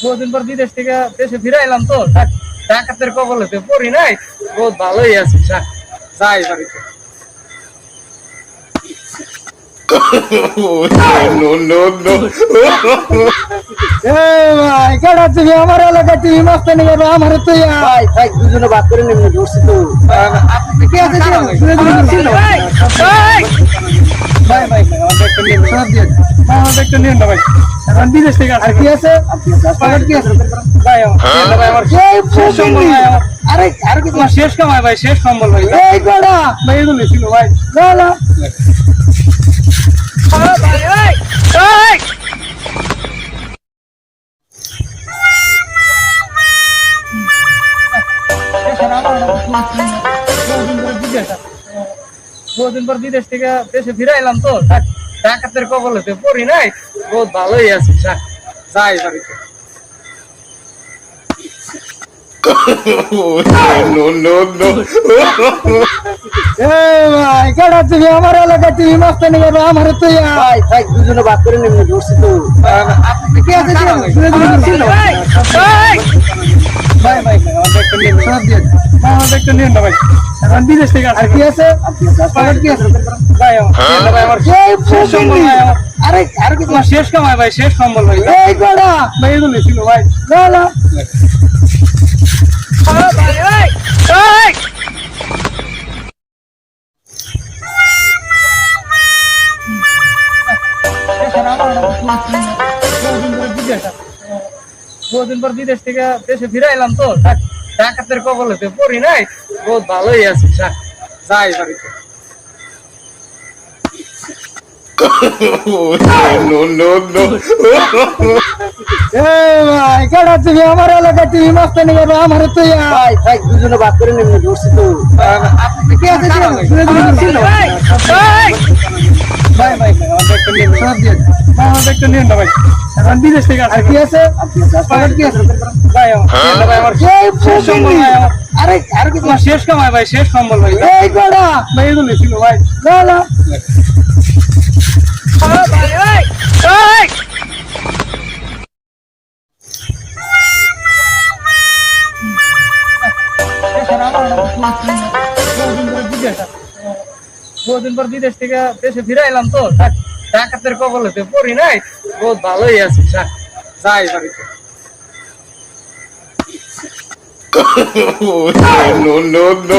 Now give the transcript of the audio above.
বহুদিন পর বিদেশ থেকে দেশে ফিরে এলাম তো ডাকাতের কবলেতে পড়ি নাই, বহুত ভালোই আছি। যাই বাড়িতে। No, no, no. ভাই কেডা তুমি আমার এলাকা তুমি মাস্টার নিয়ে আমার তো ভাই ভাই দুজনে বাদ করে নেমে ধরছি তো আপনি কে আছে ভাই ভাই আমাদের একটা নিয়ে সব দিয়ে আমাদের একটু নিন না ভাই, এখন বিদেশ থেকে আর কি আছে পাকেট কি আছে ভাই আমার এই শেষ সম্বল ভাই, আরে আর কি তোমার শেষ কামাই ভাই, শেষ সম্বল ভাই। এই গোড়া ভাই এগুলো ছিল ভাই। গোড়া বহুদিন পর বিদেশ থেকে দেশে ফিরে এলাম তো ডাকাতের কবলেতে পড়ি নাই, বহুত ভালোই আছি। যাই বাড়িতে। No, no, no. ভাই কেডা তুমি আমার এলাকা তুমি মাস্টার নিয়ে আমার তো ভাই ভাই দুজনে বাদ করে নেমে ধরছি তো আপনি কে আছে ভাই ভাই আমাদের একটু নিন সব দিয়ে আমাদের একটু নিন না ভাই, এখন বিদেশ থেকে আর কি আছে পাকেট কি আছে ভাই আমার এই শেষ সম্বল ভাই, আরে আর কি তোমার শেষ কামাই ভাই, শেষ সম্বল ভাই। এই গোড়া ভাই এগুলো ছিল ভাই। গোড়া বহুদিন পর বিদেশ থেকে দেশে ফিরে এলাম তো ডাকাতের কবলেতে পড়ি নাই, বহুত ভালোই আছি। যাই বাড়িতে। No, no, no. ভাই কেডা তুমি আমার এলাকা তুমি মাস্টার নিয়ে আমার তো ভাই ভাই দুজনে বাদ করে নেমে ধরছি তো আপনি কে আছে ভাই ভাই আমাদের একটু নিন সব দিয়ে আমাদের একটু নিন না ভাই, এখন বিদেশ থেকে আর কি আছে পাকেট কি আছে ভাই আমার এই শেষ সম্বল ভাই, আরে আর কি তোমার শেষ কামাই ভাই, শেষ সম্বল ভাই। এই গোড়া ভাই এগুলো ছিল ভাই। গোড়া বহুদিন পর বিদেশ থেকে দেশে ফিরে এলাম তো ডাকাতের কবলেতে পড়ি নাই, বহুত ভালোই আছি। যাই বাড়িতে। No, no, no.